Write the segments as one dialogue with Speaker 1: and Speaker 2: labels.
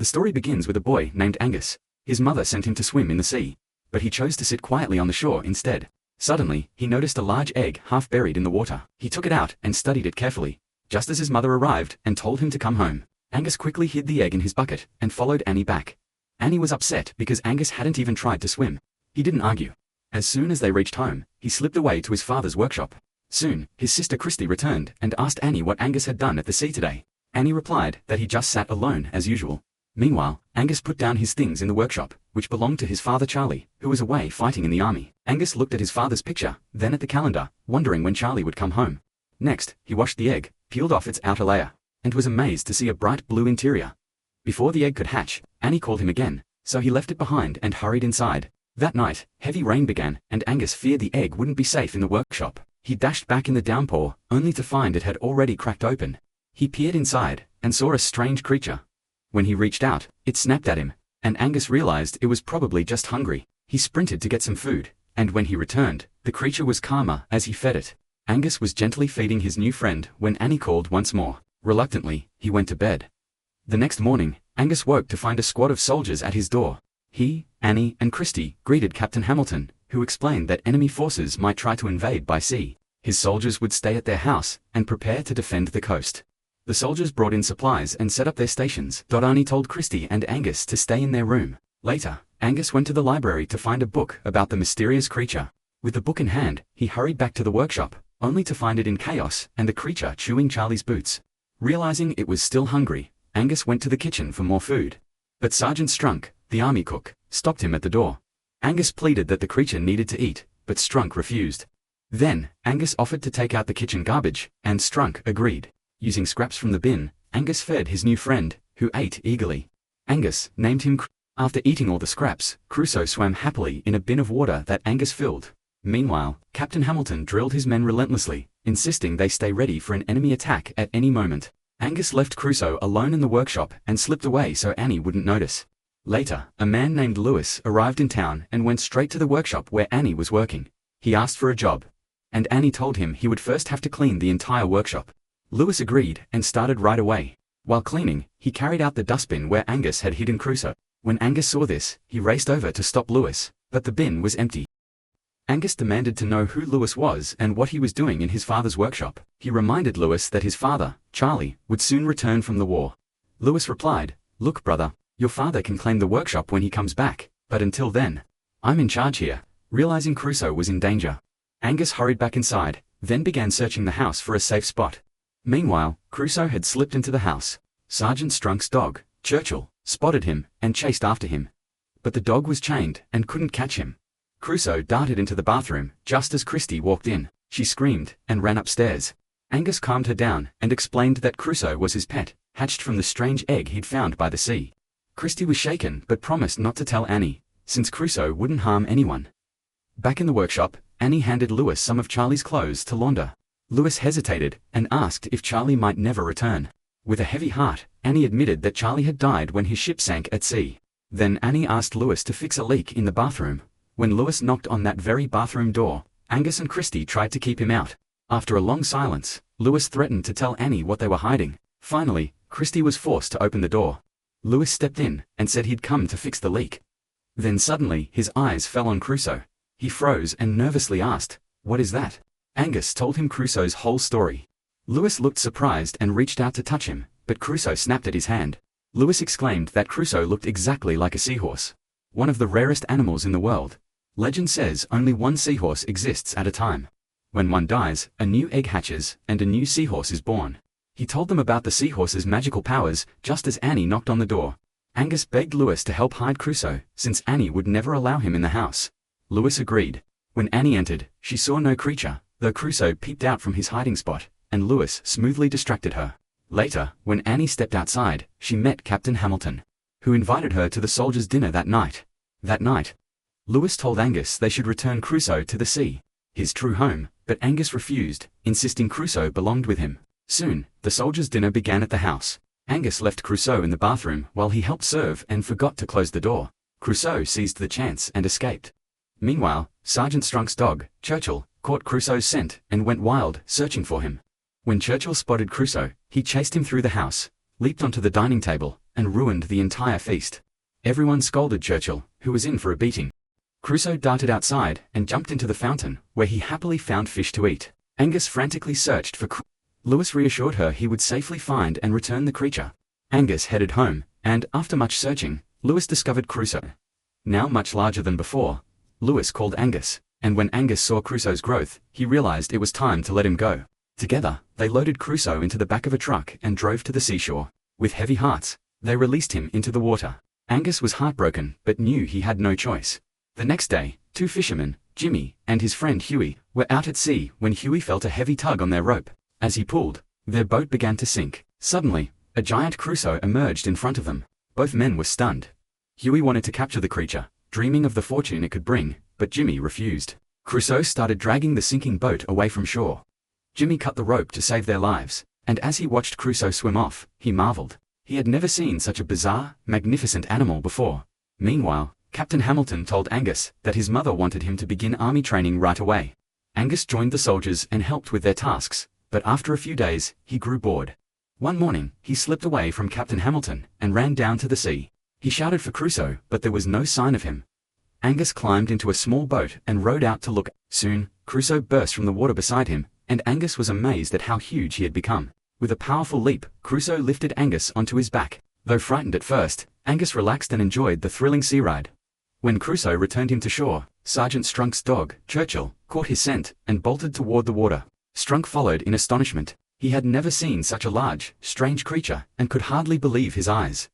Speaker 1: The story begins with a boy named Angus. His mother sent him to swim in the sea, but he chose to sit quietly on the shore instead. Suddenly, he noticed a large egg half buried in the water. He took it out and studied it carefully, just as his mother arrived and told him to come home. Angus quickly hid the egg in his bucket and followed Annie back. Annie was upset because Angus hadn't even tried to swim. He didn't argue. As soon as they reached home, he slipped away to his father's workshop. Soon, his sister Christy returned and asked Annie what Angus had done at the sea today. Annie replied that he just sat alone as usual. Meanwhile, Angus put down his things in the workshop, which belonged to his father Charlie, who was away fighting in the army. Angus looked at his father's picture, then at the calendar, wondering when Charlie would come home. Next, he washed the egg, peeled off its outer layer, and was amazed to see a bright blue interior. Before the egg could hatch, Annie called him again, so he left it behind and hurried inside. That night, heavy rain began, and Angus feared the egg wouldn't be safe in the workshop. He dashed back in the downpour, only to find it had already cracked open. He peered inside, and saw a strange creature. When he reached out, it snapped at him, and Angus realized it was probably just hungry. He sprinted to get some food, and when he returned, the creature was calmer as he fed it. Angus was gently feeding his new friend when Annie called once more. Reluctantly, he went to bed. The next morning, Angus woke to find a squad of soldiers at his door. He, Annie, and Christy greeted Captain Hamilton, who explained that enemy forces might try to invade by sea. His soldiers would stay at their house and prepare to defend the coast. The soldiers brought in supplies and set up their stations. Annie told Christy and Angus to stay in their room. Later, Angus went to the library to find a book about the mysterious creature. With the book in hand, he hurried back to the workshop, only to find it in chaos and the creature chewing Charlie's boots. Realizing it was still hungry, Angus went to the kitchen for more food. But Sergeant Strunk, the army cook, stopped him at the door. Angus pleaded that the creature needed to eat, but Strunk refused. Then, Angus offered to take out the kitchen garbage, and Strunk agreed. Using scraps from the bin, Angus fed his new friend, who ate eagerly. Angus named him Crusoe. After eating all the scraps, Crusoe swam happily in a bin of water that Angus filled. Meanwhile, Captain Hamilton drilled his men relentlessly, insisting they stay ready for an enemy attack at any moment. Angus left Crusoe alone in the workshop and slipped away so Annie wouldn't notice. Later, a man named Lewis arrived in town and went straight to the workshop where Annie was working. He asked for a job, and Annie told him he would first have to clean the entire workshop. Lewis agreed and started right away. While cleaning, he carried out the dustbin where Angus had hidden Crusoe. When Angus saw this, he raced over to stop Lewis, but the bin was empty. Angus demanded to know who Lewis was and what he was doing in his father's workshop. He reminded Lewis that his father, Charlie, would soon return from the war. Lewis replied, "Look, brother, your father can claim the workshop when he comes back, but until then, I'm in charge here." Realizing Crusoe was in danger, Angus hurried back inside, then began searching the house for a safe spot. Meanwhile, Crusoe had slipped into the house. Sergeant Strunk's dog, Churchill, spotted him and chased after him. But the dog was chained and couldn't catch him. Crusoe darted into the bathroom just as Christy walked in. She screamed and ran upstairs. Angus calmed her down and explained that Crusoe was his pet, hatched from the strange egg he'd found by the sea. Christy was shaken but promised not to tell Annie, since Crusoe wouldn't harm anyone. Back in the workshop, Annie handed Lewis some of Charlie's clothes to launder. Lewis hesitated and asked if Charlie might never return. With a heavy heart, Annie admitted that Charlie had died when his ship sank at sea. Then Annie asked Lewis to fix a leak in the bathroom. When Lewis knocked on that very bathroom door, Angus and Christy tried to keep him out. After a long silence, Lewis threatened to tell Annie what they were hiding. Finally, Christy was forced to open the door. Lewis stepped in and said he'd come to fix the leak. Then suddenly his eyes fell on Crusoe. He froze and nervously asked, "What is that?" Angus told him Crusoe's whole story. Lewis looked surprised and reached out to touch him, but Crusoe snapped at his hand. Lewis exclaimed that Crusoe looked exactly like a seahorse, one of the rarest animals in the world. Legend says only one seahorse exists at a time. When one dies, a new egg hatches and a new seahorse is born. He told them about the seahorse's magical powers just as Annie knocked on the door. Angus begged Lewis to help hide Crusoe, since Annie would never allow him in the house. Lewis agreed. When Annie entered, she saw no creature, though Crusoe peeped out from his hiding spot, and Lewis smoothly distracted her. Later, when Annie stepped outside, she met Captain Hamilton, who invited her to the soldiers' dinner that night. Lewis told Angus they should return Crusoe to the sea, his true home, but Angus refused, insisting Crusoe belonged with him. Soon, the soldiers' dinner began at the house. Angus left Crusoe in the bathroom while he helped serve and forgot to close the door. Crusoe seized the chance and escaped. Meanwhile, Sergeant Strunk's dog, Churchill, caught Crusoe's scent and went wild, searching for him. When Churchill spotted Crusoe, he chased him through the house, leaped onto the dining table, and ruined the entire feast. Everyone scolded Churchill, who was in for a beating. Crusoe darted outside and jumped into the fountain, where he happily found fish to eat. Angus frantically searched for Crusoe. Lewis reassured her he would safely find and return the creature. Angus headed home, and, after much searching, Lewis discovered Crusoe. Now much larger than before, Lewis called Angus, and when Angus saw Crusoe's growth, he realized it was time to let him go. Together, they loaded Crusoe into the back of a truck and drove to the seashore. With heavy hearts, they released him into the water. Angus was heartbroken, but knew he had no choice. The next day, two fishermen, Jimmy and his friend Huey, were out at sea when Huey felt a heavy tug on their rope. As he pulled, their boat began to sink. Suddenly, a giant Crusoe emerged in front of them. Both men were stunned. Huey wanted to capture the creature, dreaming of the fortune it could bring, but Jimmy refused. Crusoe started dragging the sinking boat away from shore. Jimmy cut the rope to save their lives, and as he watched Crusoe swim off, he marveled. He had never seen such a bizarre, magnificent animal before. Meanwhile, Captain Hamilton told Angus that his mother wanted him to begin army training right away. Angus joined the soldiers and helped with their tasks, but after a few days, he grew bored. One morning, he slipped away from Captain Hamilton and ran down to the sea. He shouted for Crusoe, but there was no sign of him. Angus climbed into a small boat and rowed out to look. Soon, Crusoe burst from the water beside him, and Angus was amazed at how huge he had become. With a powerful leap, Crusoe lifted Angus onto his back. Though frightened at first, Angus relaxed and enjoyed the thrilling sea ride. When Crusoe returned him to shore, Sergeant Strunk's dog, Churchill, caught his scent and bolted toward the water. Strunk followed in astonishment. He had never seen such a large, strange creature, and could hardly believe his eyes.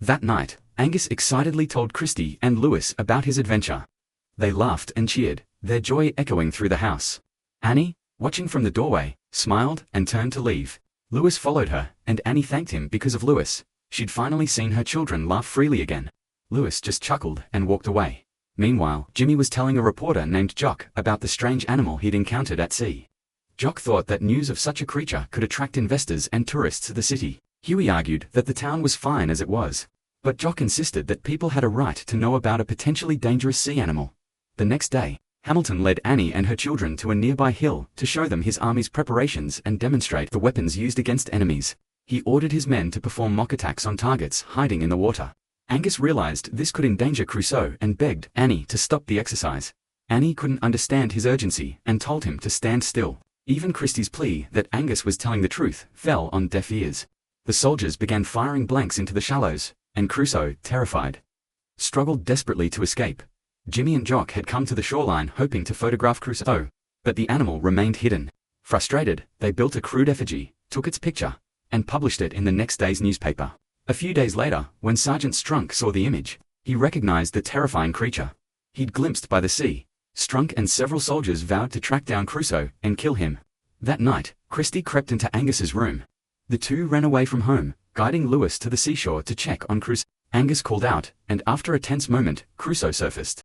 Speaker 1: That night, Angus excitedly told Christie and Lewis about his adventure. They laughed and cheered, their joy echoing through the house. Annie, watching from the doorway, smiled and turned to leave. Lewis followed her, and Annie thanked him because of Lewis. She'd finally seen her children laugh freely again. Lewis just chuckled and walked away. Meanwhile, Jimmy was telling a reporter named Jock about the strange animal he'd encountered at sea. Jock thought that news of such a creature could attract investors and tourists to the city. Huey argued that the town was fine as it was. But Jock insisted that people had a right to know about a potentially dangerous sea animal. The next day, Hamilton led Annie and her children to a nearby hill to show them his army's preparations and demonstrate the weapons used against enemies. He ordered his men to perform mock attacks on targets hiding in the water. Angus realized this could endanger Crusoe and begged Annie to stop the exercise. Annie couldn't understand his urgency and told him to stand still. Even Christie's plea that Angus was telling the truth fell on deaf ears. The soldiers began firing blanks into the shallows, and Crusoe, terrified, struggled desperately to escape. Jimmy and Jock had come to the shoreline hoping to photograph Crusoe, but the animal remained hidden. Frustrated, they built a crude effigy, took its picture, and published it in the next day's newspaper. A few days later, when Sergeant Strunk saw the image, he recognized the terrifying creature he'd glimpsed by the sea. Strunk and several soldiers vowed to track down Crusoe and kill him. That night, Christie crept into Angus's room. The two ran away from home, guiding Lewis to the seashore to check on Crusoe. Angus called out, and after a tense moment, Crusoe surfaced.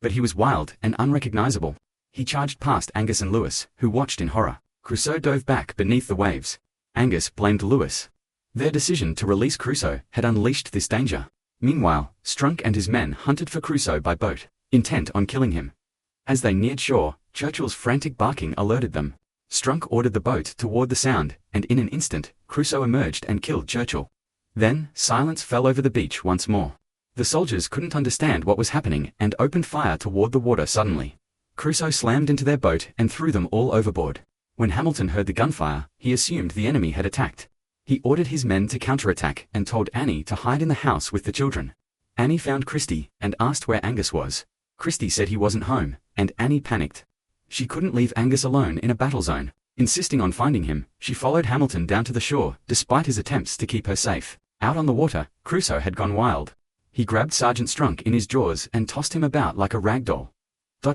Speaker 1: But he was wild and unrecognizable. He charged past Angus and Lewis, who watched in horror. Crusoe dove back beneath the waves. Angus blamed Lewis. Their decision to release Crusoe had unleashed this danger. Meanwhile, Strunk and his men hunted for Crusoe by boat, intent on killing him. As they neared shore, Churchill's frantic barking alerted them. Strunk ordered the boat toward the sound, and in an instant, Crusoe emerged and killed Churchill. Then, silence fell over the beach once more. The soldiers couldn't understand what was happening and opened fire toward the water suddenly. Crusoe slammed into their boat and threw them all overboard. When Hamilton heard the gunfire, he assumed the enemy had attacked. He ordered his men to counterattack and told Annie to hide in the house with the children. Annie found Christie and asked where Angus was. Christie said he wasn't home, and Annie panicked. She couldn't leave Angus alone in a battle zone. Insisting on finding him, she followed Hamilton down to the shore, despite his attempts to keep her safe. Out on the water, Crusoe had gone wild. He grabbed Sergeant Strunk in his jaws and tossed him about like a rag doll.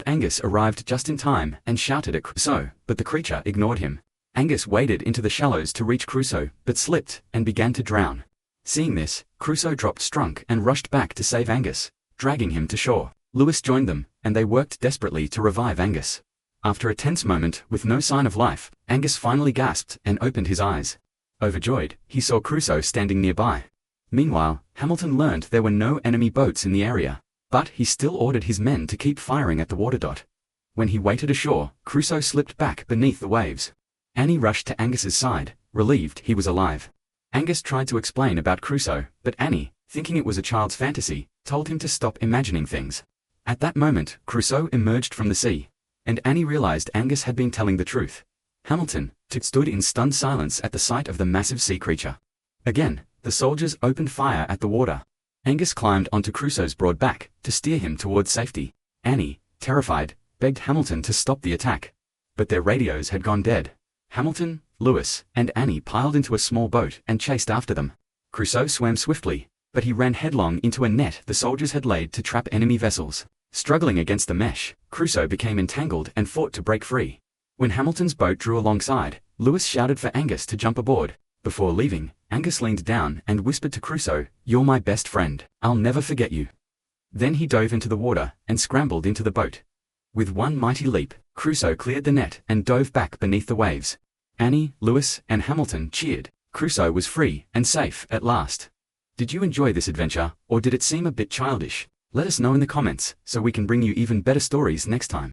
Speaker 1: Angus arrived just in time and shouted at Crusoe, but the creature ignored him. Angus waded into the shallows to reach Crusoe, but slipped and began to drown. Seeing this, Crusoe dropped Strunk and rushed back to save Angus, dragging him to shore. Lewis joined them, and they worked desperately to revive Angus. After a tense moment with no sign of life, Angus finally gasped and opened his eyes. Overjoyed, he saw Crusoe standing nearby. Meanwhile, Hamilton learned there were no enemy boats in the area, but he still ordered his men to keep firing at the water. When he waited ashore, Crusoe slipped back beneath the waves. Annie rushed to Angus's side, relieved he was alive. Angus tried to explain about Crusoe, but Annie, thinking it was a child's fantasy, told him to stop imagining things. At that moment, Crusoe emerged from the sea, and Annie realized Angus had been telling the truth. Hamilton stood in stunned silence at the sight of the massive sea creature. Again, the soldiers opened fire at the water. Angus climbed onto Crusoe's broad back to steer him towards safety. Annie, terrified, begged Hamilton to stop the attack. But their radios had gone dead. Hamilton, Lewis, and Annie piled into a small boat and chased after them. Crusoe swam swiftly, but he ran headlong into a net the soldiers had laid to trap enemy vessels. Struggling against the mesh, Crusoe became entangled and fought to break free. When Hamilton's boat drew alongside, Lewis shouted for Angus to jump aboard. Before leaving, Angus leaned down and whispered to Crusoe, "You're my best friend. I'll never forget you." Then he dove into the water and scrambled into the boat. With one mighty leap, Crusoe cleared the net and dove back beneath the waves. Annie, Lewis, and Hamilton cheered. Crusoe was free and safe at last. Did you enjoy this adventure, or did it seem a bit childish? Let us know in the comments so we can bring you even better stories next time.